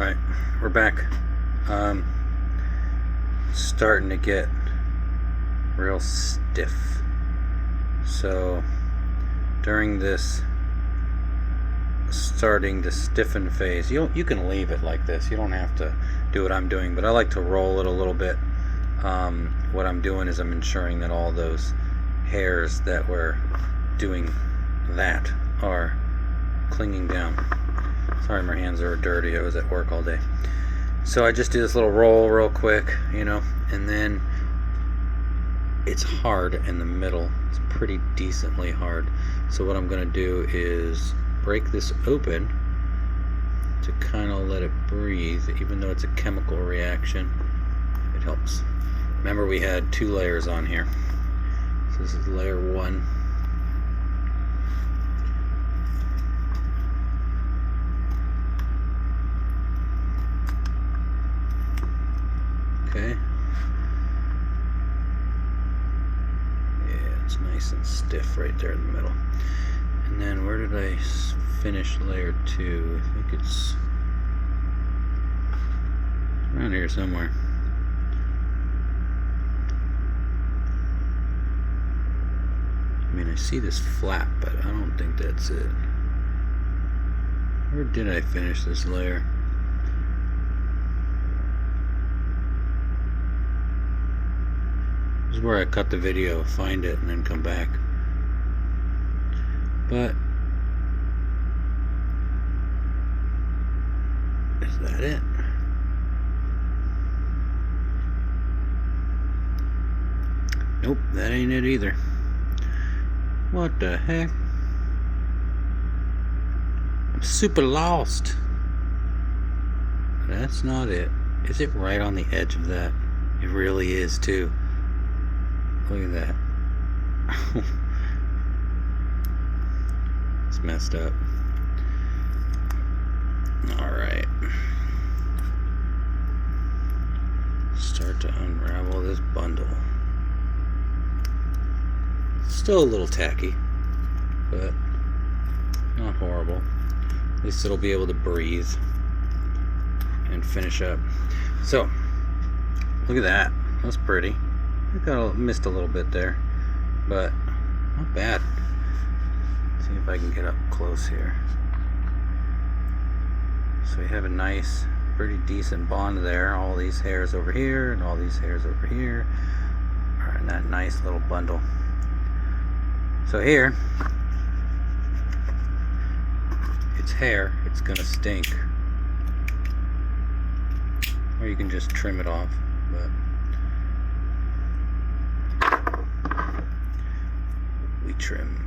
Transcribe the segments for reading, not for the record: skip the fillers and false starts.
Alright, we're back. Starting to get real stiff. So during this starting to stiffen phase, you can leave it like this. You don't have to do what I'm doing, but I like to roll it a little bit. What I'm doing is I'm ensuring that all those hairs that were doing that are clinging down. Sorry, my hands are dirty. I was at work all day. So I just do this little roll real quick, and then it's hard in the middle. It's pretty decently hard. So what I'm going to do is break this open to kind of let it breathe. Even though it's a chemical reaction, it helps. Remember, we had 2 layers on here. So this is layer 1. Okay. Yeah, it's nice and stiff right there in the middle. And then where did I finish layer 2? I think it's around here somewhere. I mean, I see this flap, but I don't think that's it. Where did I finish this layer? This is where I cut the video, find it, and then come back. But is that it? Nope, that ain't it either. What the heck? I'm super lost. That's not it. Is it right on the edge of that? It really is too. Look at that. It's messed up. Alright. Start to unravel this bundle. Still a little tacky, but not horrible. At least it'll be able to breathe and finish up. So, look at that. That's pretty. I missed a little bit there, but not bad. Let's see if I can get up close here. So we have a nice, pretty decent bond there. All these hairs over here and all these hairs over here are in that nice little bundle. So here, it's hair. It's gonna stink, or you can just trim it off, but we trim.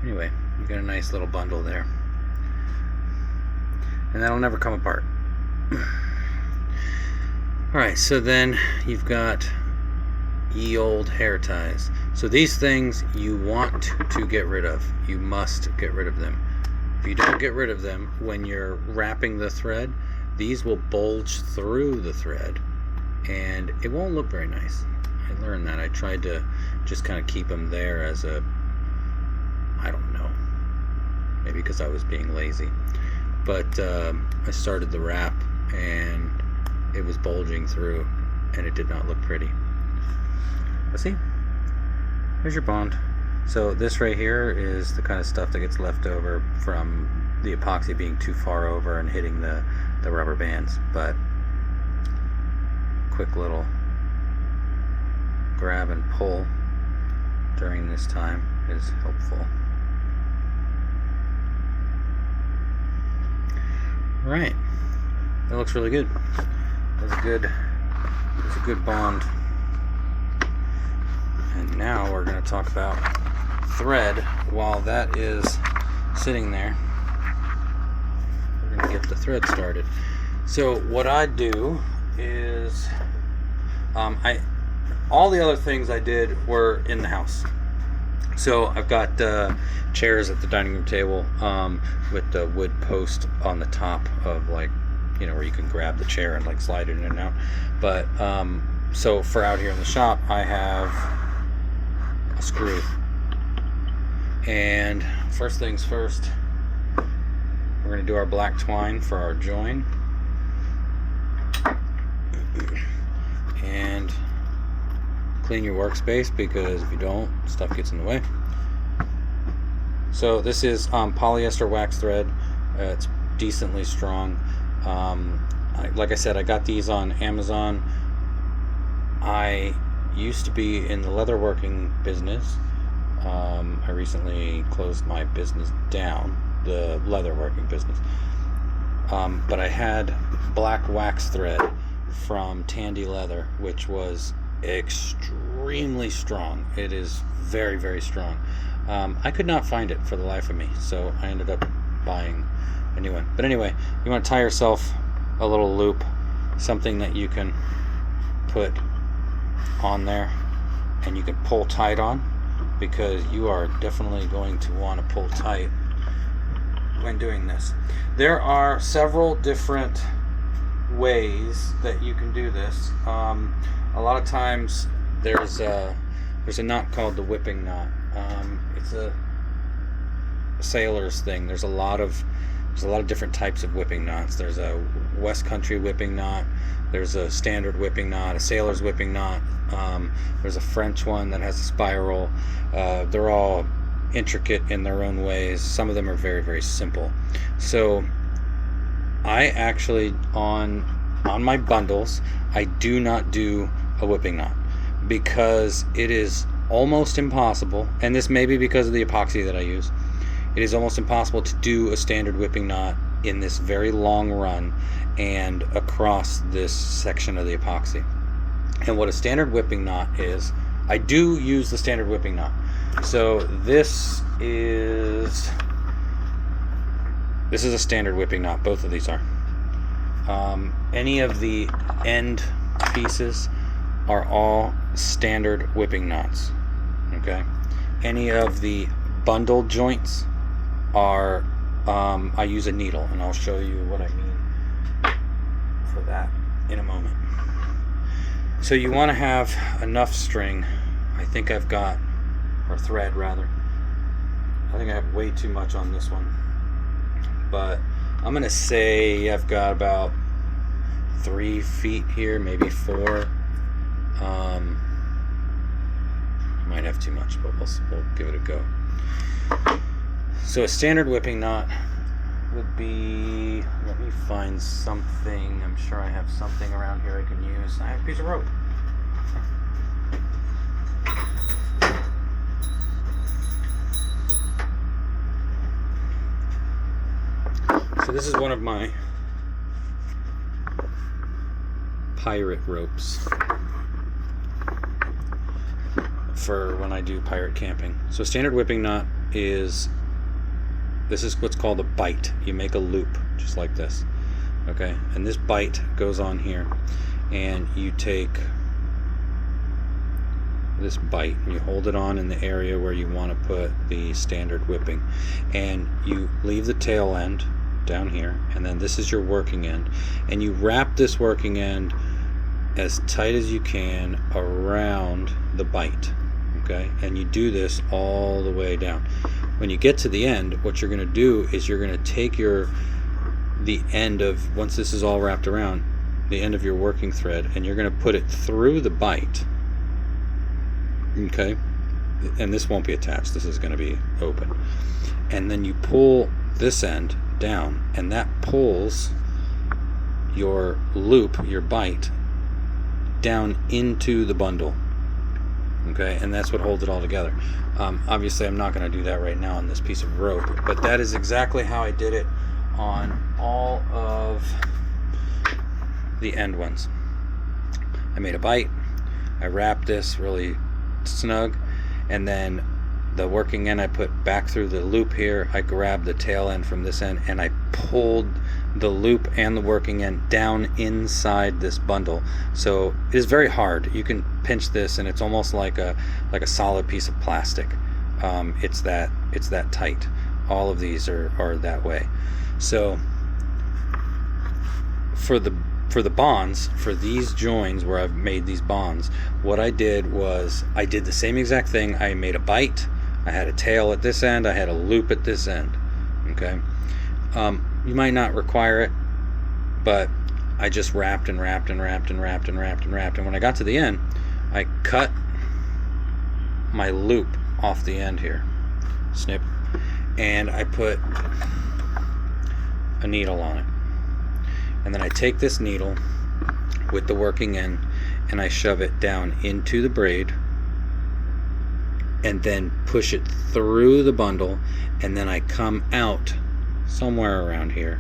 Anyway, you got a nice little bundle there, and that'll never come apart. Alright, so then you've got ye old hair ties. So these things you want to get rid of. You must get rid of them. If you don't get rid of them when you're wrapping the thread, these will bulge through the thread and it won't look very nice. I learned that. I tried to just kind of keep them there as a, I don't know, maybe because I was being lazy. But I started the wrap and it was bulging through and it did not look pretty. But see, here's your bond. So this right here is the kind of stuff that gets left over from the epoxy being too far over and hitting the rubber bands. But quick little grab and pull during this time is helpful. Right, that looks really good. That's a good bond. And now we're going to talk about thread. While that is sitting there, we're going to get the thread started. So what I do is all the other things I did were in the house. So I've got chairs at the dining room table with the wood post on the top of, like, where you can grab the chair and like slide it in and out. But So for out here in the shop, I have a screw. And first things first, we're going to do our black twine for our join. And clean your workspace, because if you don't, stuff gets in the way. So this is polyester wax thread. It's decently strong. Like I said, I got these on Amazon. I used to be in the leatherworking business. I recently closed my business down, the leatherworking business. But I had black wax thread from Tandy Leather, which was extremely strong. It is very, very strong. I could not find it for the life of me, so I ended up buying a new one. But anyway, you want to tie yourself a little loop, something that you can put on there and you can pull tight on, because you are definitely going to want to pull tight when doing this. There are several different ways that you can do this. A lot of times there's a knot called the whipping knot. It's a sailor's thing. There's a lot of different types of whipping knots. There's a West Country whipping knot. There's a standard whipping knot, a sailor's whipping knot. There's a French one that has a spiral. They're all intricate in their own ways. Some of them are very, very simple. So I actually, on my bundles, I do not do a whipping knot, because it is almost impossible, and this may be because of the epoxy that I use. It is almost impossible to do a standard whipping knot in this very long run and across this section of the epoxy. And what a standard whipping knot is, I do use the standard whipping knot. So this is a standard whipping knot. Both of these are. Any of the end pieces are all standard whipping knots. Okay. Any of the bundle joints are, I use a needle, and I'll show you what I mean for that in a moment. So you want to have enough string. I think I've got, or thread rather. I think I have way too much on this one, but I'm gonna say I've got about 3 feet here, maybe 4. Might have too much, but we'll give it a go. So a standard whipping knot would be, let me find something. I'm sure I have something around here I can use. I have a piece of rope. So this is one of my pirate ropes for when I do pirate camping. So standard whipping knot is what's called a bite. You make a loop just like this, okay? And this bite goes on here, and you take this bite and you hold it on in the area where you want to put the standard whipping, and you leave the tail end down here, and then this is your working end, and you wrap this working end as tight as you can around the bite, okay? And you do this all the way down. When you get to the end, what you're going to do is you're going to take the end of, once this is all wrapped around, the end of your working thread, and you're going to put it through the bite, okay? And this won't be attached, this is going to be open. And then you pull this end down, and that pulls your loop, your bite, down into the bundle, okay? And that's what holds it all together. Obviously I'm not going to do that right now on this piece of rope, but that is exactly how I did it on all of the end ones. I made a bite, I wrapped this really snug, and then the working end I put back through the loop here. I grabbed the tail end from this end and I pulled the loop and the working end down inside this bundle. So it is very hard. You can pinch this and it's almost like a solid piece of plastic. It's that tight. All of these are that way. So for the for the bonds, for these joins where I've made these bonds, what I did was I did the same exact thing. I made a bite, I had a tail at this end, I had a loop at this end. Okay, you might not require it, but I just wrapped and wrapped and wrapped and wrapped and wrapped and wrapped, and when I got to the end, I cut my loop off the end here, snip, and I put a needle on it. And then I take this needle with the working end and I shove it down into the braid and then push it through the bundle, and then I come out somewhere around here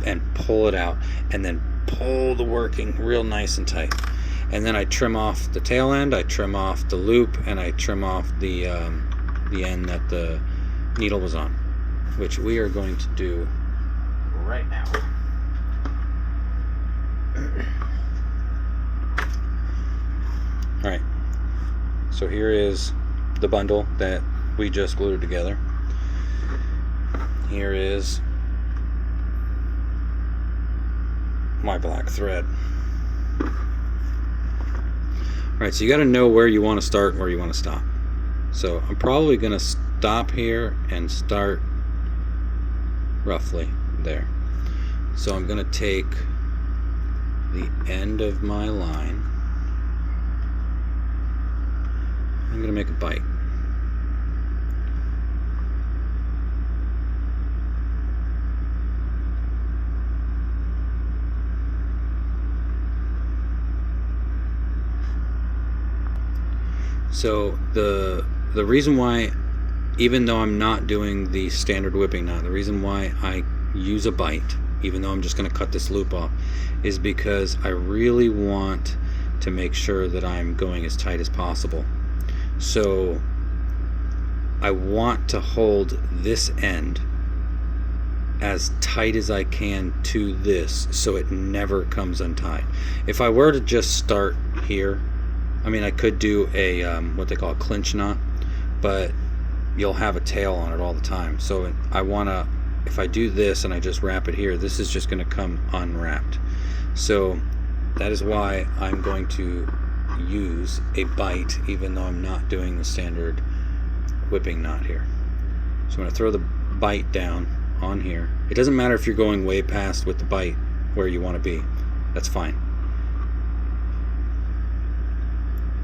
and pull it out, and then pull the working real nice and tight. And then I trim off the tail end, I trim off the loop, and I trim off the end that the needle was on, which we are going to do right now. Alright, so here is the bundle that we just glued together. Here is my black thread. Alright, so you got to know where you want to start and where you want to stop. So I'm probably going to stop here and start roughly there. So I'm going to take the end of my line. I'm going to make a bite. So the reason why, even though I'm not doing the standard whipping knot, the reason why I use a bite, even though I'm just going to cut this loop off, is because I really want to make sure that I'm going as tight as possible. So I want to hold this end as tight as I can to this so it never comes untied. If I were to just start here, I mean, I could do a what they call a clinch knot, but you'll have a tail on it all the time. So I want to, if I do this and I just wrap it here, this is just going to come unwrapped. So that is why I'm going to use a bite, even though I'm not doing the standard whipping knot here. So I'm going to throw the bite down on here. It doesn't matter if you're going way past with the bite where you want to be. That's fine.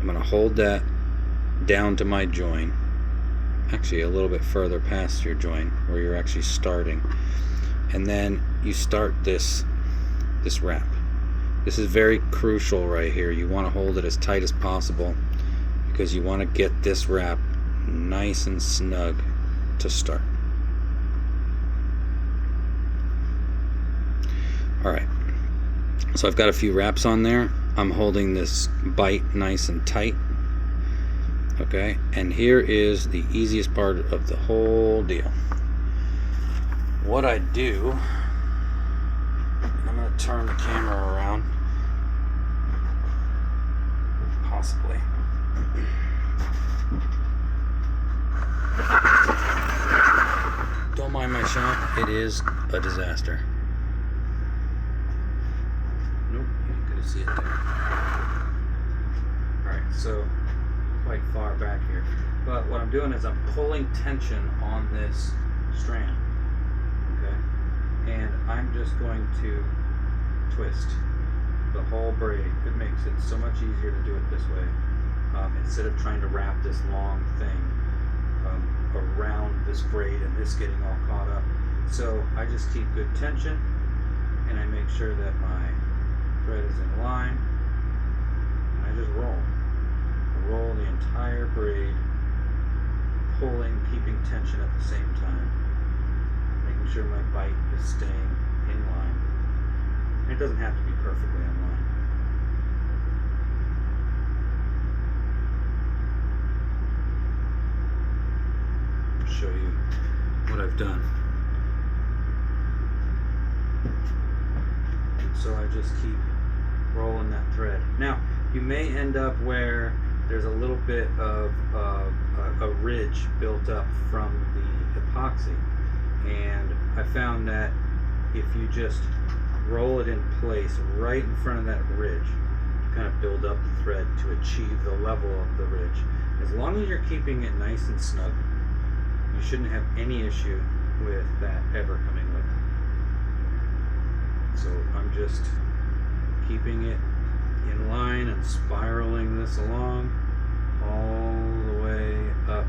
I'm going to hold that down to my join, actually a little bit further past your join where you're actually starting, and then you start this wrap. This is very crucial right here. You want to hold it as tight as possible because you want to get this wrap nice and snug to start. Alright, so I've got a few wraps on there. I'm holding this bite nice and tight. Okay, and here is the easiest part of the whole deal. What I do, I'm going to turn the camera around, possibly. Don't mind my shop, it is a disaster. Nope, you couldn't see it there. Alright, so quite far back here. But what I'm doing is I'm pulling tension on this strand. Okay? And I'm just going to twist the whole braid. It makes it so much easier to do it this way. Instead of trying to wrap this long thing around this braid and this getting all caught up. So I just keep good tension and I make sure that my thread is in line and I just roll. I roll the entire braid, pulling, keeping tension at the same time, making sure my bite is staying in line. And it doesn't have to be perfectly in line. I'll show you what I've done. So I just keep rolling that thread. Now, you may end up where there's a little bit of a ridge built up from the epoxy, and I found that if you just roll it in place right in front of that ridge to kind of build up the thread to achieve the level of the ridge. As long as you're keeping it nice and snug, you shouldn't have any issue with that ever coming loose. So I'm just keeping it in line and spiraling this along all the way up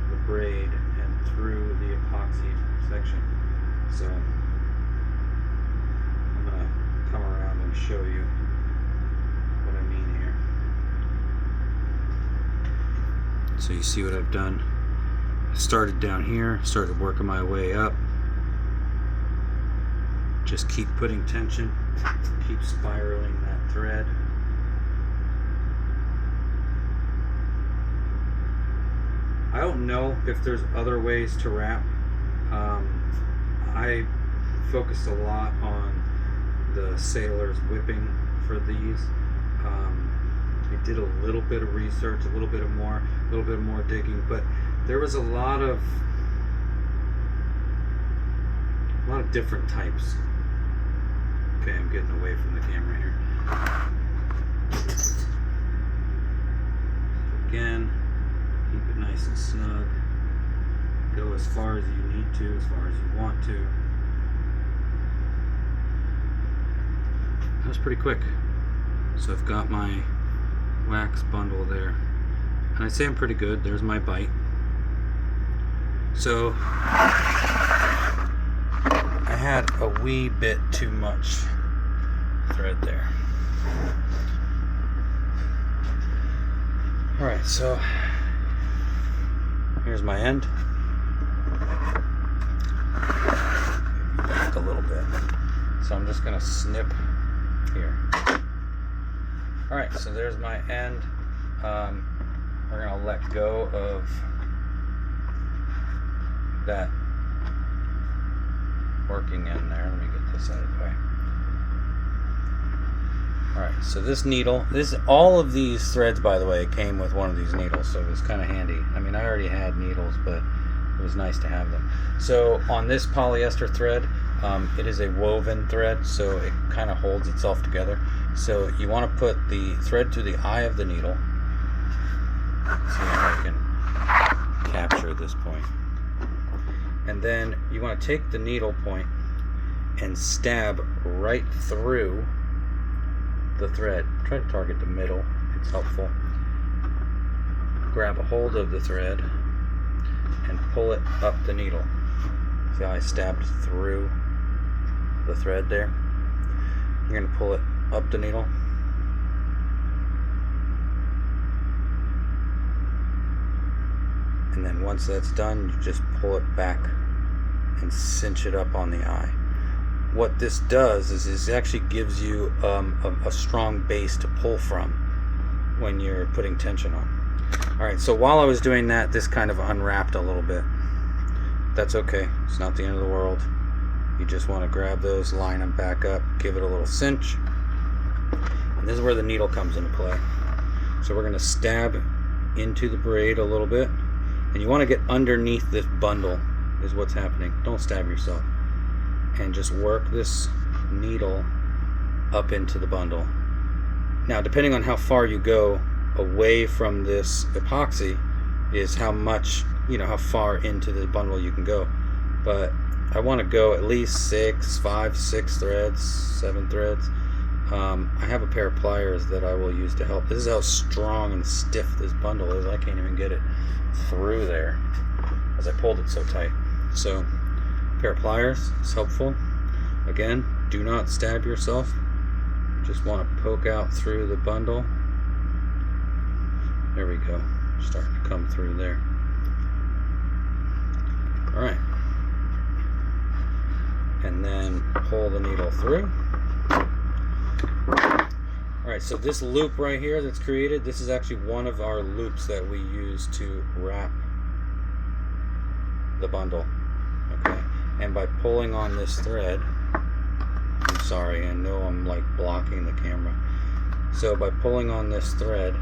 the braid and through the epoxy section. So I'm going to come around and show you what I mean here. So you see what I've done. I started down here, started working my way up. Just keep putting tension, keep spiraling that thread. I don't know if there's other ways to wrap. I focused a lot on the sailor's whipping for these. I did a little bit of research, a little bit more digging, but there was a lot of different types. Okay, I'm getting away from the camera here. Again, keep it nice and snug. Go as far as you need to, as far as you want to. That was pretty quick. So I've got my wax bundle there. And I'd say I'm pretty good. There's my bite. So I had a wee bit too much thread there. Alright, so here's my end. Back a little bit. So I'm just going to snip here. Alright, so there's my end. We're going to let go of that working end there. Let me get this out of the way. Alright, so this needle, all of these threads, by the way, came with one of these needles, so it was kind of handy. I mean, I already had needles, but it was nice to have them. So on this polyester thread, it is a woven thread, so it kind of holds itself together. So you want to put the thread through the eye of the needle. Let's see if I can capture this point. And then you want to take the needle point and stab right through the thread. Try to target the middle, it's helpful. Grab a hold of the thread and pull it up the needle. See how I stabbed through the thread there? You're going to pull it up the needle. And then once that's done, you just pull it back and cinch it up on the eye. What this does is it actually gives you a strong base to pull from when you're putting tension on. Alright, so while I was doing that, this kind of unwrapped a little bit. That's okay, it's not the end of the world. You just want to grab those, line them back up, give it a little cinch. And this is where the needle comes into play. So we're going to stab into the braid a little bit. And you want to get underneath this bundle is what's happening. Don't stab yourself. And just work this needle up into the bundle. Now, depending on how far you go away from this epoxy is how much, how far into the bundle you can go. But I want to go at least 5, 6 threads, 7 threads. I have a pair of pliers that I will use to help. This is how strong and stiff this bundle is. I can't even get it through there as I pulled it so tight. So a pair of pliers is helpful. Again, do not stab yourself. Just want to poke out through the bundle. There we go. Starting to come through there. Alright. And then pull the needle through. Alright, so this loop right here that's created, this is actually one of our loops that we use to wrap the bundle. Okay, and by pulling on this thread, I'm sorry, I know I'm like blocking the camera. So by pulling on this thread,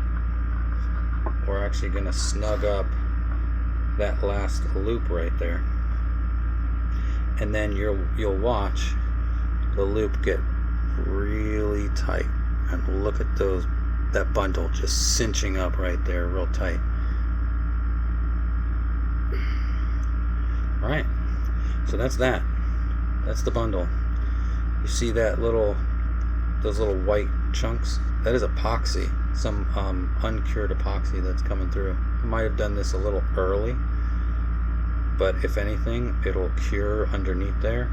we're actually going to snug up that last loop right there. And then you'll watch, the loop get really tight. And look at that bundle just cinching up right there real tight. Alright, so that's that. That's the bundle. You see those little white chunks? That is epoxy, some uncured epoxy that's coming through. I might have done this a little early, but if anything, it'll cure underneath there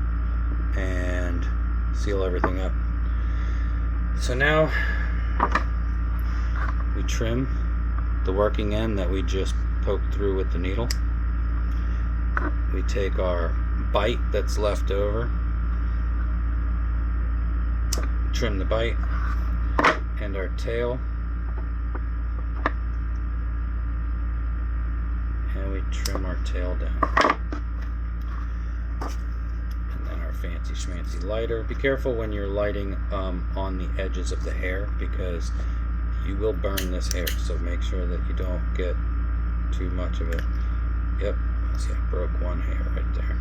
and seal everything up. So now we trim the working end that we just poked through with the needle. We take our bite that's left over, trim the bite, and our tail, and we trim our tail down. And then our fancy schmancy lighter. Be careful when you're lighting on the edges of the hair, because you will burn this hair, so make sure that you don't get too much of it. Yep, see, I broke one hair right there.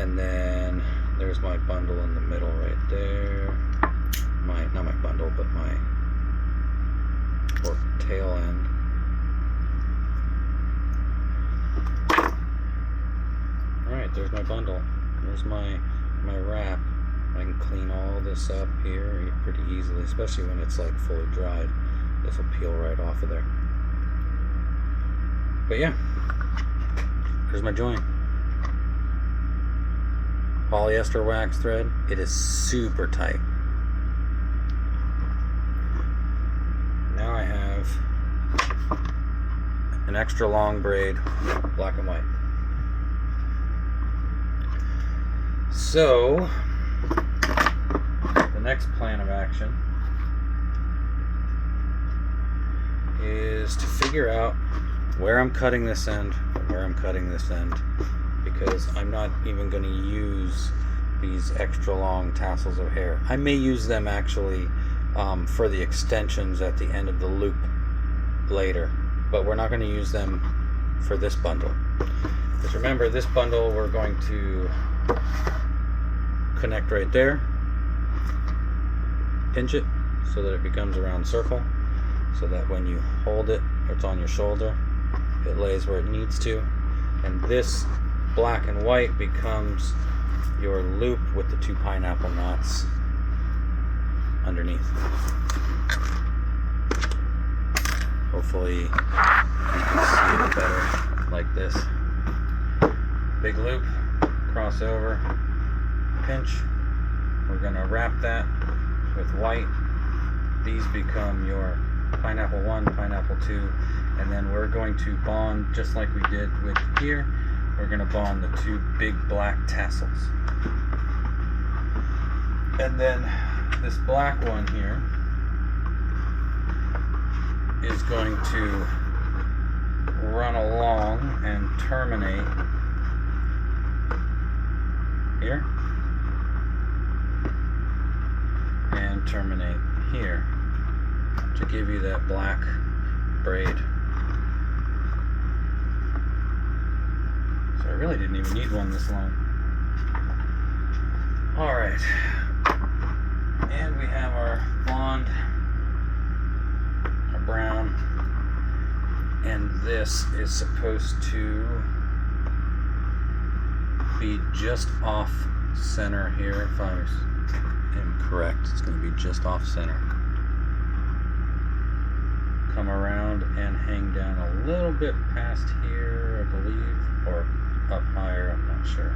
And then there's my bundle in the middle right there. Not my bundle, but my tail end. Alright, there's my bundle. There's my wrap. I can clean all this up here pretty easily, especially when it's like fully dried. This will peel right off of there. But yeah, here's my joint. Polyester wax thread. It is super tight. Now I have an extra long braid, black and white. So the next plan of action is to figure out where I'm cutting this end, where I'm cutting this end, because I'm not even going to use these extra long tassels of hair. I may use them actually for the extensions at the end of the loop later, but we're not going to use them for this bundle. Because remember, this bundle we're going to connect right there, pinch it so that it becomes a round circle, so that when you hold it, it's on your shoulder, it lays where it needs to, and this black and white becomes your loop with the 2 pineapple knots underneath. Hopefully you can see it better like this. Big loop, cross over, pinch. We're going to wrap that with white. These become your pineapple 1, pineapple 2, and then we're going to bond just like we did with here. We're going to bond the 2 big black tassels. And then this black one here is going to run along and terminate here and terminate here to give you that black braid. So I really didn't even need one this long. Alright, and we have our blonde, our brown, and this is supposed to be just off center here. If I am correct, it's going to be just off center. Come around and hang down a little bit past here, I believe, or up higher, I'm not sure.